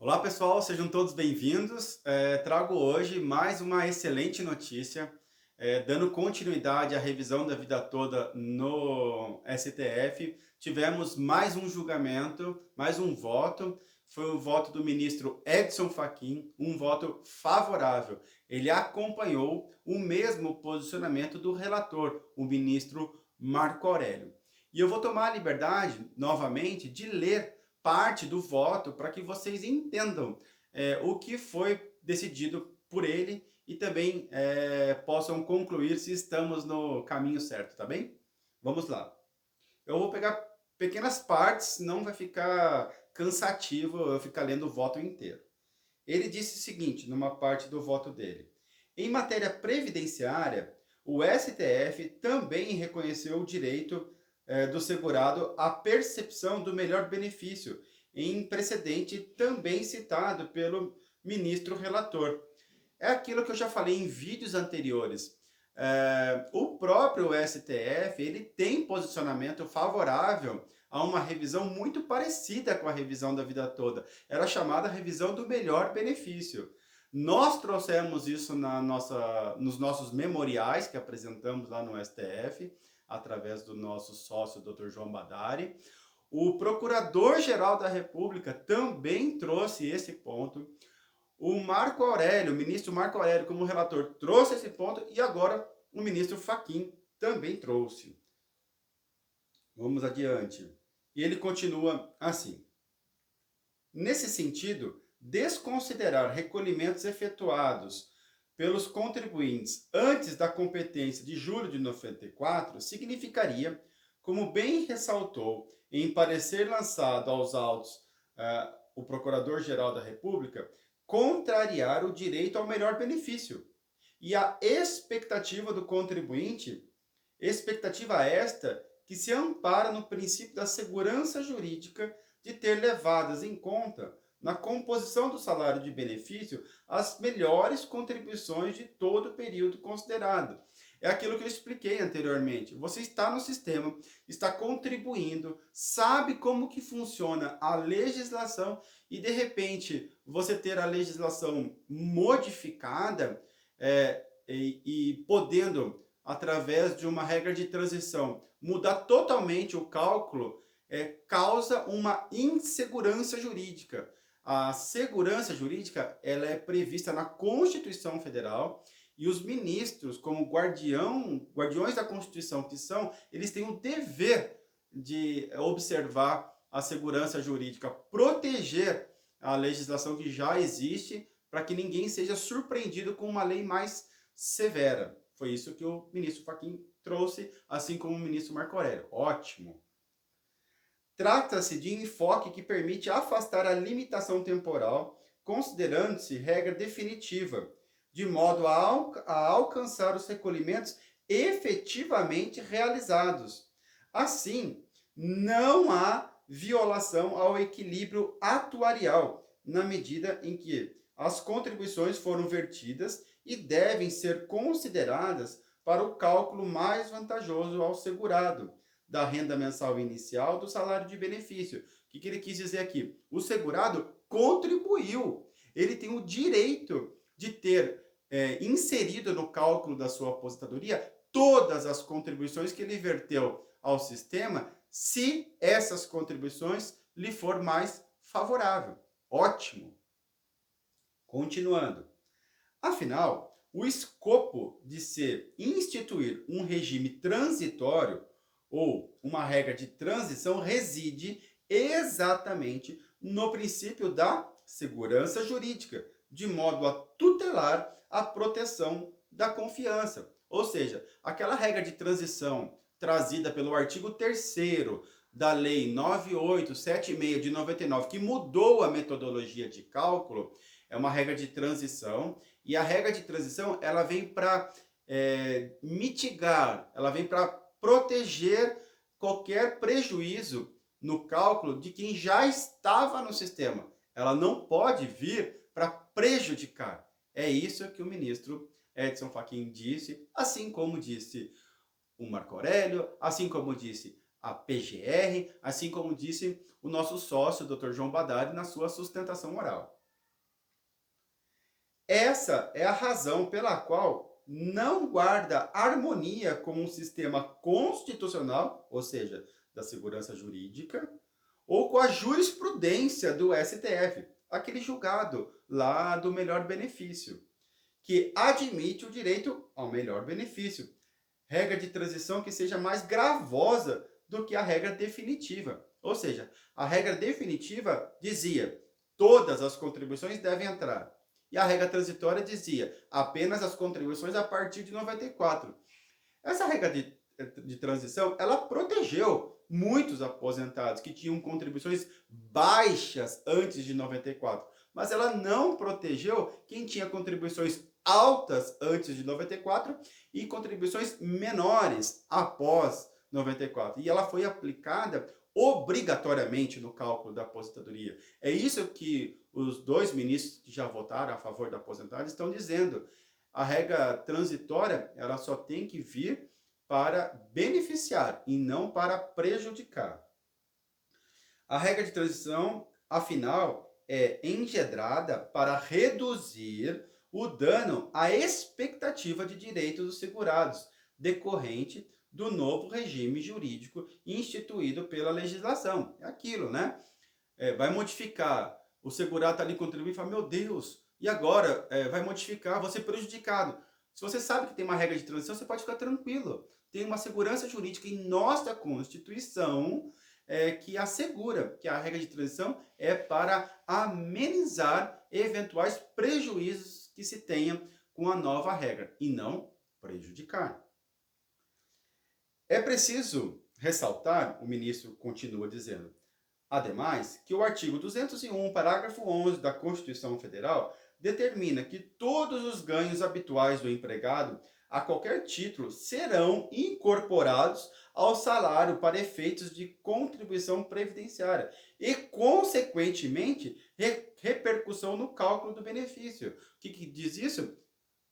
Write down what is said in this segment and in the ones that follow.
Olá pessoal, sejam todos bem-vindos. Trago hoje mais uma excelente notícia, dando continuidade à revisão da vida toda no STF. Tivemos mais um julgamento, mais um voto. Foi o voto do ministro Edson Fachin, um voto favorável. Ele acompanhou o mesmo posicionamento do relator, o ministro Marco Aurélio. E eu vou tomar a liberdade, novamente, de ler parte do voto para que vocês entendam o que foi decidido por ele e também possam concluir se estamos no caminho certo, tá bem? Vamos lá. Eu vou pegar pequenas partes, não vai ficar cansativo eu ficar lendo o voto inteiro. Ele disse o seguinte, numa parte do voto dele: em matéria previdenciária, o STF também reconheceu o direito do segurado à percepção do melhor benefício, em precedente também citado pelo ministro relator. É aquilo que eu já falei em vídeos anteriores. O próprio STF ele tem posicionamento favorável a uma revisão muito parecida com a revisão da vida toda. Era chamada revisão do melhor benefício. Nós trouxemos isso nos nossos memoriais que apresentamos lá no STF, através do nosso sócio, Dr. João Badari. O Procurador-Geral da República também trouxe esse ponto. O Marco Aurélio, o ministro Marco Aurélio, como relator, trouxe esse ponto e agora o ministro Fachin também trouxe. Vamos adiante. E ele continua assim: nesse sentido, desconsiderar recolhimentos efetuados pelos contribuintes antes da competência de julho de 94 significaria, como bem ressaltou em parecer lançado aos autos o Procurador-Geral da República, contrariar o direito ao melhor benefício e a expectativa do contribuinte, expectativa esta que se ampara no princípio da segurança jurídica de ter levadas em conta na composição do salário de benefício as melhores contribuições de todo o período considerado. É aquilo que eu expliquei anteriormente. Você está no sistema, está contribuindo, sabe como que funciona a legislação e de repente você ter a legislação modificada e podendo, através de uma regra de transição, mudar totalmente o cálculo, causa uma insegurança jurídica. A segurança jurídica ela é prevista na Constituição Federal e os ministros, como guardiões da Constituição que são, eles têm o dever de observar a segurança jurídica, proteger a legislação que já existe, para que ninguém seja surpreendido com uma lei mais severa. Foi isso que o ministro Fachin trouxe, assim como o ministro Marco Aurélio. Ótimo! Trata-se de enfoque que permite afastar a limitação temporal, considerando-se regra definitiva, de modo a alcançar os recolhimentos efetivamente realizados. Assim, não há violação ao equilíbrio atuarial, na medida em que as contribuições foram vertidas e devem ser consideradas para o cálculo mais vantajoso ao segurado da renda mensal inicial do salário de benefício. O que ele quis dizer aqui? O segurado contribuiu. Ele tem o direito de ter inserido no cálculo da sua aposentadoria todas as contribuições que ele verteu ao sistema, se essas contribuições lhe for mais favorável. Ótimo! Continuando. Afinal, o escopo de se instituir um regime transitório ou uma regra de transição reside exatamente no princípio da segurança jurídica, de modo a tutelar a proteção da confiança. Ou seja, aquela regra de transição trazida pelo artigo 3º da Lei 9876 de 99, que mudou a metodologia de cálculo, é uma regra de transição, e a regra de transição ela vem para mitigar, ela vem para proteger qualquer prejuízo no cálculo de quem já estava no sistema. Ela não pode vir para prejudicar. É isso que o ministro Edson Fachin disse, assim como disse o Marco Aurélio, assim como disse a PGR, assim como disse o nosso sócio, Dr. João Badari, na sua sustentação oral. Essa é a razão pela qual não guarda harmonia com um sistema constitucional, ou seja, da segurança jurídica, ou com a jurisprudência do STF, aquele julgado lá do melhor benefício, que admite o direito ao melhor benefício. Regra de transição que seja mais gravosa do que a regra definitiva. Ou seja, a regra definitiva dizia todas as contribuições devem entrar. E a regra transitória dizia apenas as contribuições a partir de 94. Essa regra de transição, ela protegeu muitos aposentados que tinham contribuições baixas antes de 94. Mas ela não protegeu quem tinha contribuições altas antes de 94 e contribuições menores após 94. E ela foi aplicada obrigatoriamente no cálculo da aposentadoria. É isso que os dois ministros que já votaram a favor da aposentadoria estão dizendo. A regra transitória, ela só tem que vir para beneficiar e não para prejudicar. A regra de transição, afinal, é engendrada para reduzir o dano à expectativa de direitos dos segurados, decorrente do novo regime jurídico instituído pela legislação. É aquilo, né? Vai modificar, o segurado está ali contribuindo e fala, meu Deus, e agora? Vai modificar, vou ser prejudicado. Se você sabe que tem uma regra de transição, você pode ficar tranquilo. Tem uma segurança jurídica em nossa Constituição que assegura que a regra de transição é para amenizar eventuais prejuízos que se tenha com a nova regra e não prejudicar. É preciso ressaltar, o ministro continua dizendo, ademais, que o artigo 201, parágrafo 11 da Constituição Federal determina que todos os ganhos habituais do empregado, a qualquer título, serão incorporados ao salário para efeitos de contribuição previdenciária e, consequentemente, repercussão no cálculo do benefício. O que diz isso?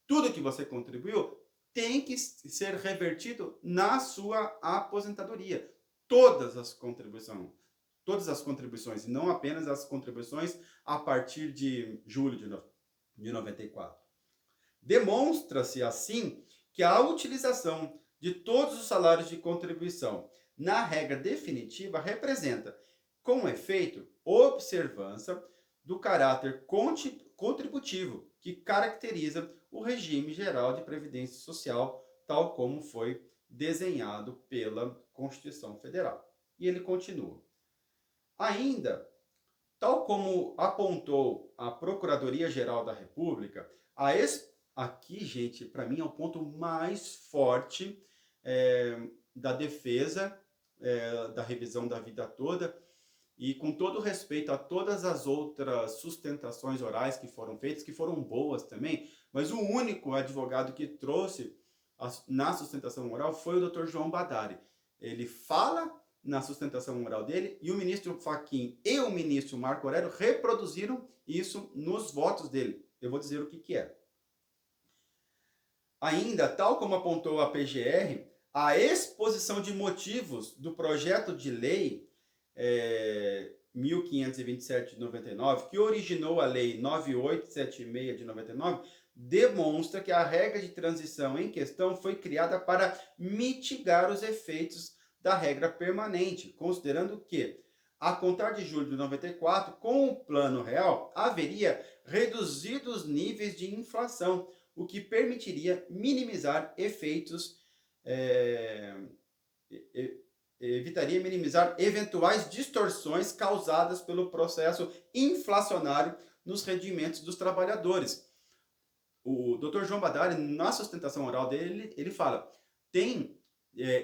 Tudo que você contribuiu tem que ser revertido na sua aposentadoria. Todas as contribuições, e não apenas as contribuições a partir de julho de 94. Demonstra-se, assim, que a utilização de todos os salários de contribuição na regra definitiva representa, com efeito, observância do caráter contributivo que caracteriza o regime geral de previdência social, tal como foi desenhado pela Constituição Federal. E ele continua. Ainda, tal como apontou a Procuradoria-Geral da República, aqui, gente, para mim é o ponto mais forte da defesa da revisão da vida toda, e com todo respeito a todas as outras sustentações orais que foram feitas, que foram boas também, mas o único advogado que trouxe na sustentação oral foi o Dr. João Badari. Ele fala na sustentação oral dele e o ministro Fachin e o ministro Marco Aurélio reproduziram isso nos votos dele. Eu vou dizer o que é. Ainda, tal como apontou a PGR, a exposição de motivos do projeto de lei 1527 de 99, que originou a lei 9876 de 99, demonstra que a regra de transição em questão foi criada para mitigar os efeitos da regra permanente, considerando que, a contar de julho de 94, com o Plano Real, haveria reduzidos níveis de inflação, o que permitiria minimizar evitaria minimizar eventuais distorções causadas pelo processo inflacionário nos rendimentos dos trabalhadores. O Dr. João Badari, na sustentação oral dele, ele fala, tem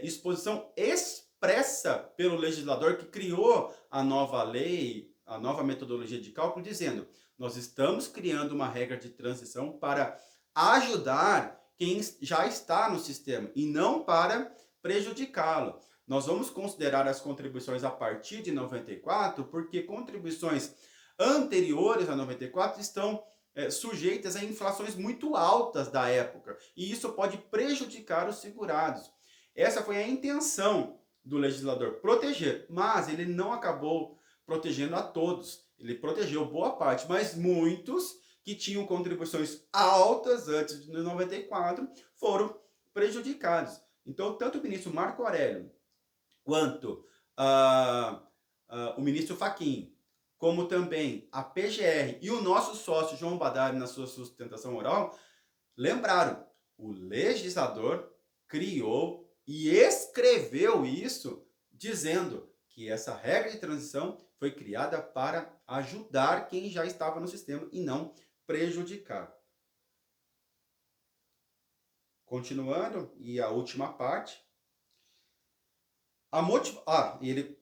exposição expressa pelo legislador que criou a nova lei, a nova metodologia de cálculo, dizendo, nós estamos criando uma regra de transição para ajudar quem já está no sistema e não para prejudicá-lo. Nós vamos considerar as contribuições a partir de 94, porque contribuições anteriores a 94 estão sujeitas a inflações muito altas da época, e isso pode prejudicar os segurados. Essa foi a intenção do legislador proteger, mas ele não acabou protegendo a todos. Ele protegeu boa parte, mas muitos que tinham contribuições altas antes de 94 foram prejudicados. Então, tanto o ministro Marco Aurélio quanto o ministro Fachin, como também a PGR e o nosso sócio João Badari na sua sustentação oral, lembraram, o legislador criou e escreveu isso dizendo que essa regra de transição foi criada para ajudar quem já estava no sistema e não prejudicar. Continuando, e a última parte,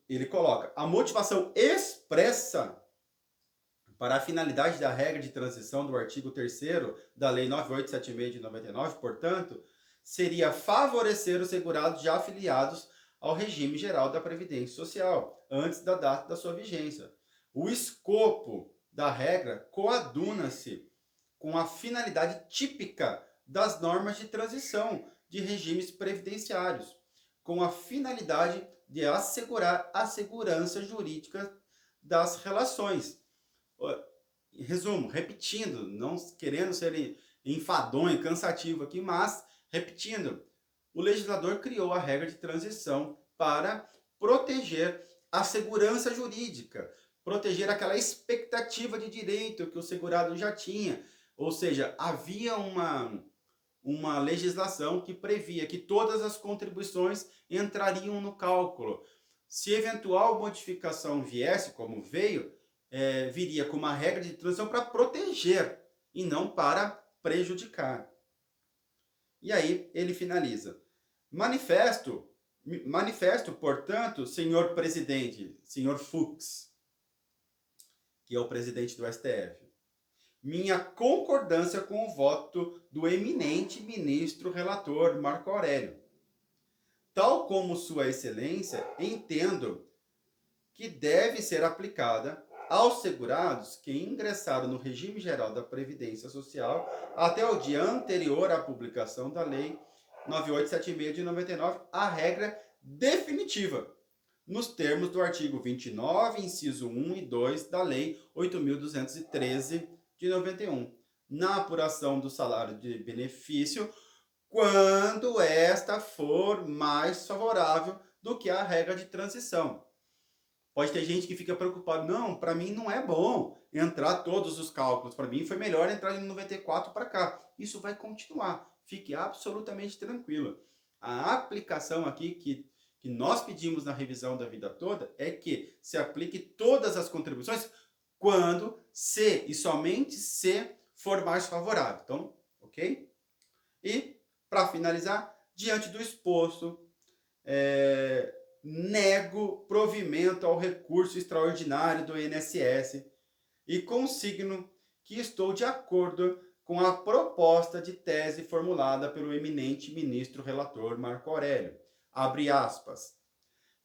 ele coloca a motivação expressa para a finalidade da regra de transição do artigo 3º da Lei 9876 de 99, portanto, seria favorecer os segurados já afiliados ao regime geral da Previdência Social, antes da data da sua vigência. O escopo da regra coaduna-se com a finalidade típica das normas de transição de regimes previdenciários, com a finalidade de assegurar a segurança jurídica das relações. Em resumo, repetindo, não querendo ser enfadonho, cansativo aqui, mas repetindo, o legislador criou a regra de transição para proteger a segurança jurídica, proteger aquela expectativa de direito que o segurado já tinha. Ou seja, havia uma legislação que previa que todas as contribuições entrariam no cálculo. Se eventual modificação viesse, como veio, viria com uma regra de transição para proteger e não para prejudicar. E aí ele finaliza. Manifesto, portanto, senhor presidente, senhor Fux, que é o presidente do STF, minha concordância com o voto do eminente ministro relator Marco Aurélio. Tal como Sua Excelência, entendo que deve ser aplicada aos segurados que ingressaram no regime geral da Previdência Social até o dia anterior à publicação da Lei 9876 de 99, a regra definitiva, nos termos do artigo 29, inciso 1 e 2 da Lei 8.213 de 91, na apuração do salário de benefício, quando esta for mais favorável do que a regra de transição. Pode ter gente que fica preocupado, não, para mim não é bom entrar todos os cálculos, para mim foi melhor entrar em 94 para cá. Isso vai continuar, fique absolutamente tranquilo. A aplicação aqui que nós pedimos na revisão da vida toda é que se aplique todas as contribuições quando se e somente se for mais favorável. Então, ok? E, para finalizar, diante do exposto, nego provimento ao recurso extraordinário do INSS e consigno que estou de acordo com a proposta de tese formulada pelo eminente ministro relator Marco Aurélio. Abre aspas.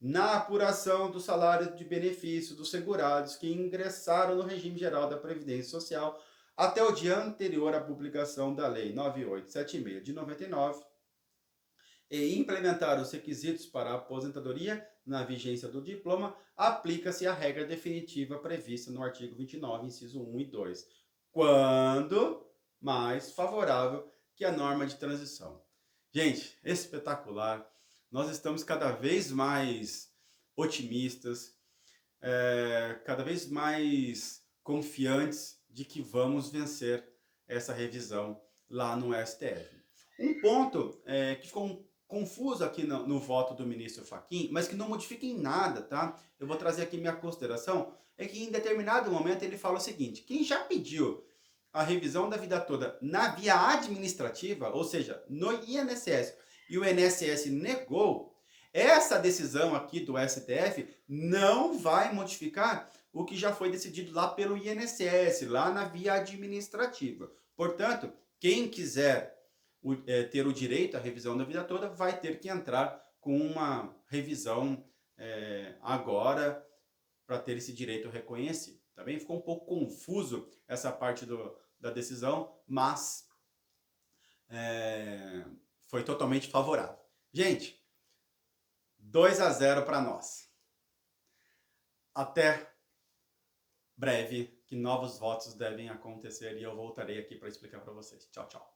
Na apuração do salário de benefício dos segurados que ingressaram no regime geral da Previdência Social até o dia anterior à publicação da Lei 9876 de 99, e implementar os requisitos para a aposentadoria na vigência do diploma, aplica-se a regra definitiva prevista no artigo 29, inciso 1 e 2, quando mais favorável que a norma de transição. Gente, espetacular. Nós estamos cada vez mais otimistas, cada vez mais confiantes de que vamos vencer essa revisão lá no STF. Um ponto que ficou confuso aqui no voto do ministro Fachin, mas que não modifica em nada, tá? Eu vou trazer aqui minha consideração, é que em determinado momento ele fala o seguinte, quem já pediu a revisão da vida toda na via administrativa, ou seja, no INSS, e o INSS negou, essa decisão aqui do STF não vai modificar o que já foi decidido lá pelo INSS, lá na via administrativa. Portanto, quem quiser ter o direito à revisão da vida toda, vai ter que entrar com uma revisão agora para ter esse direito reconhecido. Tá bem? Ficou um pouco confuso essa parte da decisão, mas foi totalmente favorável. Gente, 2-0 para nós. Até breve, que novos votos devem acontecer e eu voltarei aqui para explicar para vocês. Tchau, tchau.